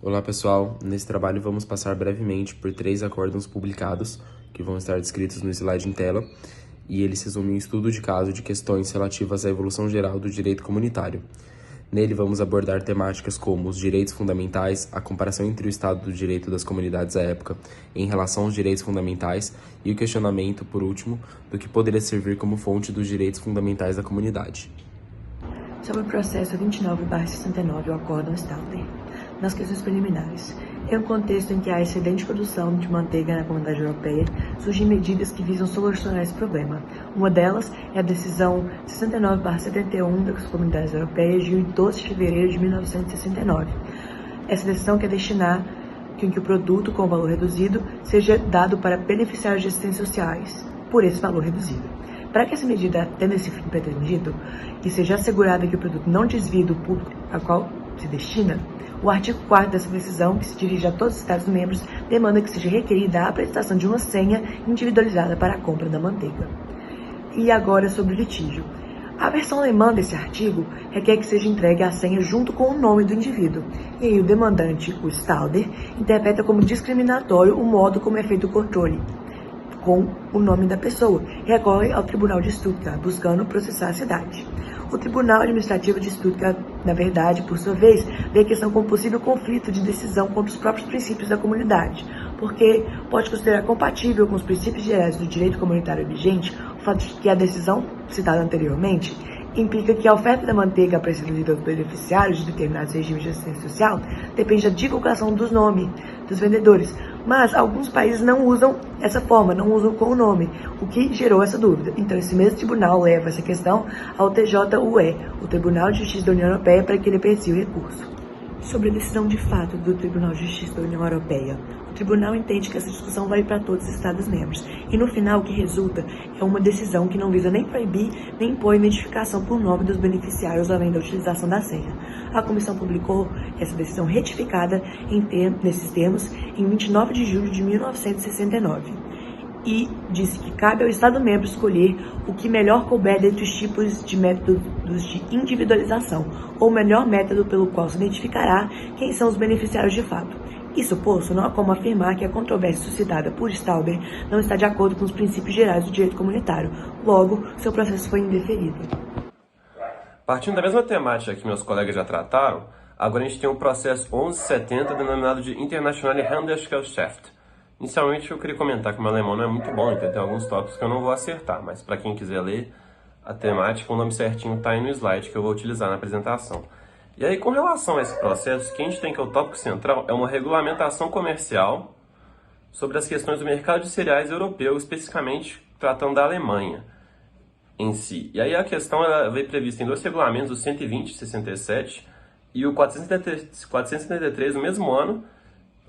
Olá pessoal, nesse trabalho vamos passar brevemente por 3 acórdãos publicados, que vão estar descritos no slide em tela, e eles resumem um estudo de caso de questões relativas à evolução geral do direito comunitário. Nele vamos abordar temáticas como os direitos fundamentais, a comparação entre o estado do direito das comunidades à época em relação aos direitos fundamentais e o questionamento, por último, do que poderia servir como fonte dos direitos fundamentais da comunidade. Sobre o processo 29/69, o Acórdão Stauder. Nas questões preliminares, em um contexto em que há excedente produção de manteiga na Comunidade Europeia, surgem medidas que visam solucionar esse problema. Uma delas é a decisão 69/71 das Comunidades Europeias de 12 de fevereiro de 1969. Essa decisão quer destinar que o produto com valor reduzido seja dado para beneficiários de assistências sociais, por esse valor reduzido. Para que essa medida tenha esse fim pretendido e seja assegurado que o produto não desvie do público a qual se destina, o artigo 4º dessa decisão, que se dirige a todos os Estados-membros, demanda que seja requerida a apresentação de uma senha individualizada para a compra da manteiga. E agora sobre o litígio. A versão alemã desse artigo requer que seja entregue a senha junto com o nome do indivíduo, e aí o demandante, o Stauder, interpreta como discriminatório o modo como é feito o controle com o nome da pessoa e recorre ao Tribunal de Stuttgart, buscando processar a cidade. O Tribunal Administrativo de Stuttgart, na verdade, por sua vez, vê a questão como possível conflito de decisão contra os próprios princípios da comunidade, porque pode considerar compatível com os princípios gerais do direito comunitário vigente o fato de que a decisão citada anteriormente implica que a oferta da manteiga apreendida aos beneficiários de determinados regimes de assistência social depende da divulgação dos nomes dos vendedores, mas alguns países não usam essa forma, não usam com o nome, o que gerou essa dúvida. Então, esse mesmo tribunal leva essa questão ao TJUE, o Tribunal de Justiça da União Europeia, para que ele aprecie o recurso. Sobre a decisão de fato do Tribunal de Justiça da União Europeia, o tribunal entende que essa discussão vale para todos os Estados-membros, e no final o que resulta é uma decisão que não visa nem proibir, nem impor a identificação por nome dos beneficiários, além da utilização da senha. A Comissão publicou essa decisão retificada nesses termos em 29 de julho de 1969. E disse que cabe ao Estado-membro escolher o que melhor couber dentre os tipos de métodos de individualização, ou o melhor método pelo qual se identificará quem são os beneficiários de fato. Isso posto, não há como afirmar que a controvérsia suscitada por Stauder não está de acordo com os princípios gerais do direito comunitário. Logo, seu processo foi indeferido. Partindo da mesma temática que meus colegas já trataram, agora a gente tem o processo 1170, denominado de Internationale Handelsgesellschaft. Inicialmente eu queria comentar que meu alemão não é muito bom, então tem alguns tópicos que eu não vou acertar, mas para quem quiser ler a temática, o nome certinho está aí no slide que eu vou utilizar na apresentação. E aí, com relação a esse processo, o que a gente tem que é o tópico central é uma regulamentação comercial sobre as questões do mercado de cereais europeu, especificamente tratando da Alemanha em si. E aí a questão ela veio prevista em 2 regulamentos, o 120 de 67 e o 473 no mesmo ano,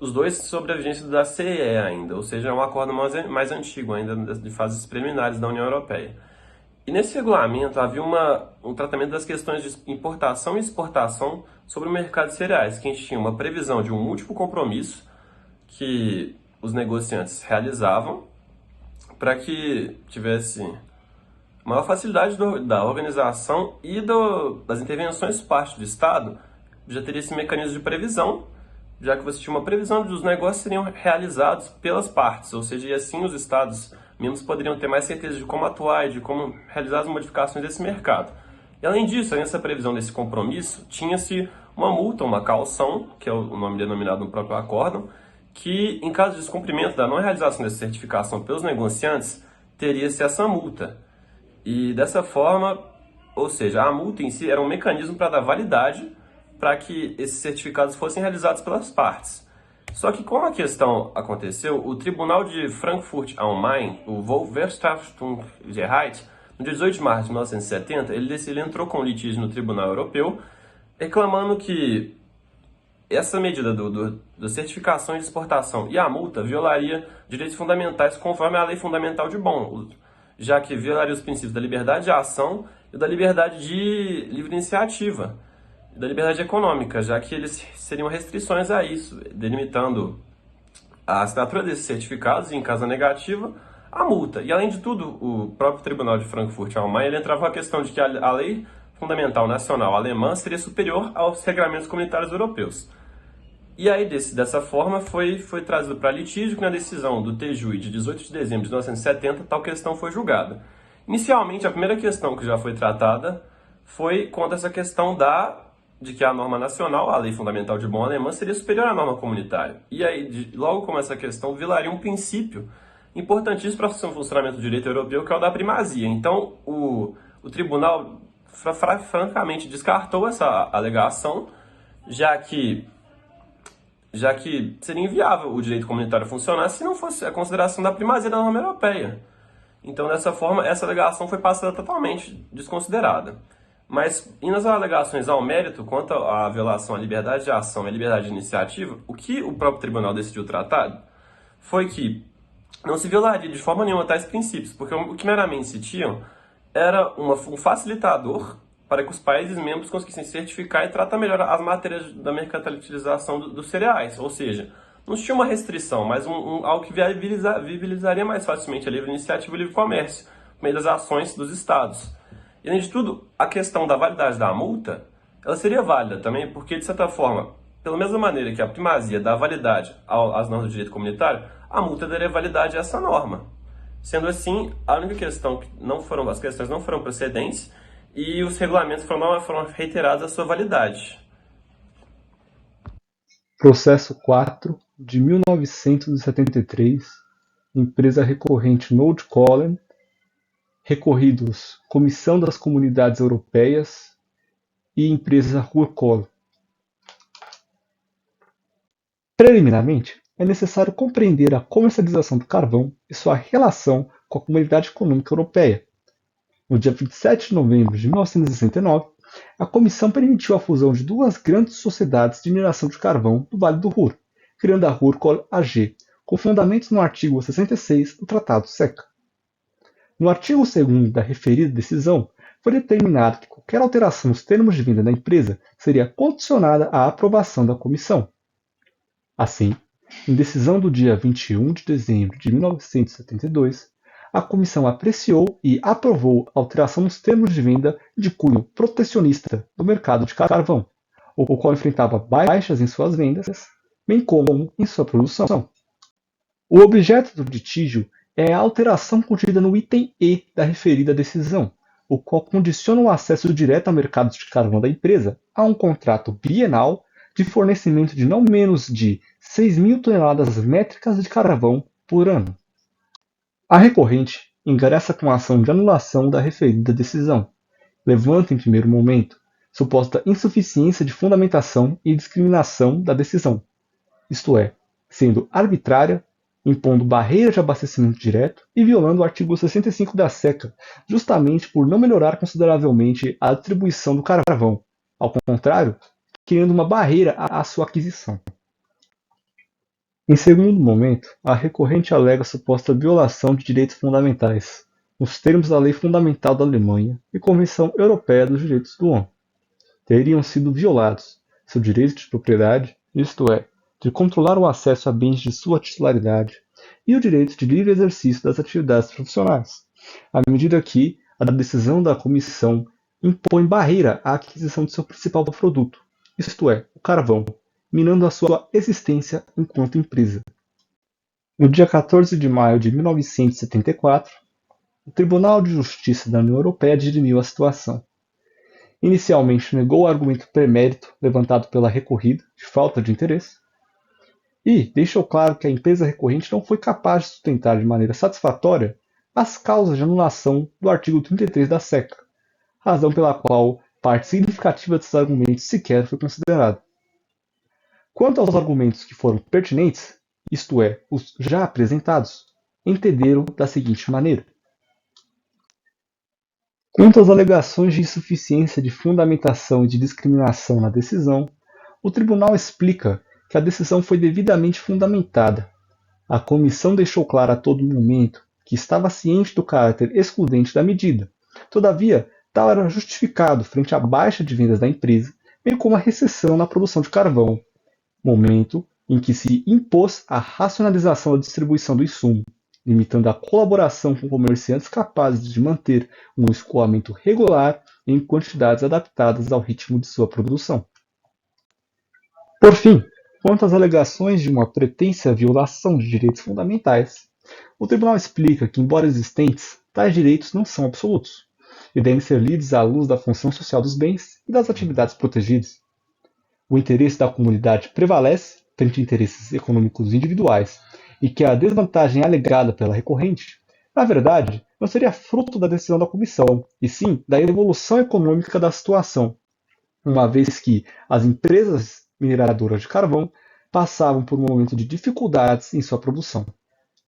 os dois sobre a vigência da CEE ainda, ou seja, é um acordo mais antigo ainda, de fases preliminares da União Europeia. E nesse regulamento havia um tratamento das questões de importação e exportação sobre o mercado de cereais, que a gente tinha uma previsão de um múltiplo compromisso que os negociantes realizavam para que tivesse maior facilidade da organização e das intervenções por parte do Estado. Já teria esse mecanismo de previsão, já que você tinha uma previsão de os negócios seriam realizados pelas partes, ou seja, e assim os Estados membros poderiam ter mais certeza de como atuar e de como realizar as modificações desse mercado. E além disso, nessa previsão desse compromisso, tinha-se uma multa, uma caução, que é o nome denominado no próprio acórdão, que em caso de descumprimento da não realização dessa certificação pelos negociantes, teria-se essa multa. E dessa forma, ou seja, a multa em si era um mecanismo para dar validade para que esses certificados fossem realizados pelas partes. Só que como a questão aconteceu, o Tribunal de Frankfurt am Main, o Volksvertragsgericht, no dia 18 de março de 1970, ele entrou com litígio no Tribunal Europeu, reclamando que essa medida da certificação de exportação e a multa violaria direitos fundamentais conforme a Lei Fundamental de Bonn, já que violaria os princípios da liberdade de ação e da liberdade de livre iniciativa, da liberdade econômica, já que eles seriam restrições a isso, delimitando a assinatura desses certificados e, em caso negativa, a multa. E, além de tudo, o próprio Tribunal de Frankfurt am Main entrava com a questão de que a lei fundamental nacional alemã seria superior aos regramentos comunitários europeus. E aí, dessa forma, foi trazido para litígio que na decisão do TJUE de 18 de dezembro de 1970, tal questão foi julgada. Inicialmente, a primeira questão que já foi tratada foi contra essa questão de que a norma nacional, a lei fundamental de bom alemã, seria superior à norma comunitária. E aí, logo como essa questão, violaria um princípio importantíssimo para o funcionamento do direito europeu, que é o da primazia. Então, o tribunal francamente descartou essa alegação, já que seria inviável o direito comunitário funcionar se não fosse a consideração da primazia da norma europeia. Então, dessa forma, essa alegação foi passada totalmente desconsiderada. Mas, indo às alegações ao mérito, quanto à violação à liberdade de ação e à liberdade de iniciativa, o que o próprio tribunal decidiu tratar foi que não se violaria de forma nenhuma tais princípios, porque o que meramente se tinham era um facilitador para que os países membros conseguissem certificar e tratar melhor as matérias da mercantilização dos cereais. Ou seja, não tinha uma restrição, mas algo que viabilizaria mais facilmente a livre iniciativa e o livre comércio, por meio das ações dos estados. E, além de tudo, a questão da validade da multa, ela seria válida também, porque, de certa forma, pela mesma maneira que a primazia dá validade às normas do direito comunitário, a multa daria validade a essa norma. Sendo assim, a única questão as questões não foram procedentes e os regulamentos foram reiterados a sua validade. Processo 4 de 1973, empresa recorrente Nordkolen, recorridos Comissão das Comunidades Europeias e empresa Ruhrkohle. Preliminarmente, é necessário compreender a comercialização do carvão e sua relação com a Comunidade Econômica Europeia. No dia 27 de novembro de 1969, a Comissão permitiu a fusão de duas grandes sociedades de mineração de carvão do Vale do Ruhr, criando a Ruhrkohle AG, com fundamentos no artigo 66 do Tratado SECA. No artigo 2º da referida decisão, foi determinado que qualquer alteração nos termos de venda da empresa seria condicionada à aprovação da Comissão. Assim, em decisão do dia 21 de dezembro de 1972, a Comissão apreciou e aprovou a alteração nos termos de venda de cunho protecionista do mercado de carvão, o qual enfrentava baixas em suas vendas, bem como em sua produção. O objeto do litígio é a alteração contida no item E da referida decisão, o qual condiciona o acesso direto ao mercado de carvão da empresa a um contrato bienal de fornecimento de não menos de 6.000 toneladas métricas de carvão por ano. A recorrente ingressa com a ação de anulação da referida decisão, levanta em primeiro momento suposta insuficiência de fundamentação e discriminação da decisão, isto é, sendo arbitrária, impondo barreiras de abastecimento direto e violando o artigo 65 da SECA, justamente por não melhorar consideravelmente a distribuição do carvão, ao contrário, criando uma barreira à sua aquisição. Em segundo momento, a recorrente alega suposta violação de direitos fundamentais, nos termos da Lei Fundamental da Alemanha e Convenção Europeia dos Direitos do Homem. Teriam sido violados seu direito de propriedade, isto é, de controlar o acesso a bens de sua titularidade, e o direito de livre exercício das atividades profissionais, à medida que a decisão da Comissão impõe barreira à aquisição de seu principal produto, isto é, o carvão, minando a sua existência enquanto empresa. No dia 14 de maio de 1974, o Tribunal de Justiça da União Europeia dirimiu a situação. Inicialmente negou o argumento pré-mérito levantado pela recorrida de falta de interesse, e deixou claro que a empresa recorrente não foi capaz de sustentar de maneira satisfatória as causas de anulação do artigo 33 da SECA, razão pela qual parte significativa desses argumentos sequer foi considerada. Quanto aos argumentos que foram pertinentes, isto é, os já apresentados, entenderam da seguinte maneira. Quanto às alegações de insuficiência de fundamentação e de discriminação na decisão, o tribunal explica que a decisão foi devidamente fundamentada. A comissão deixou claro a todo momento que estava ciente do caráter excludente da medida. Todavia, tal era justificado frente à baixa de vendas da empresa, bem como a recessão na produção de carvão, momento em que se impôs a racionalização da distribuição do insumo, limitando a colaboração com comerciantes capazes de manter um escoamento regular em quantidades adaptadas ao ritmo de sua produção. Por fim, Quanto às alegações de uma pretensa violação de direitos fundamentais, o tribunal explica que, embora existentes, tais direitos não são absolutos e devem ser lidos à luz da função social dos bens e das atividades protegidas. O interesse da comunidade prevalece frente a interesses econômicos individuais e que a desvantagem alegada pela recorrente, na verdade, não seria fruto da decisão da comissão, e sim da evolução econômica da situação, uma vez que as empresas mineradoras de carvão passavam por um momento de dificuldades em sua produção.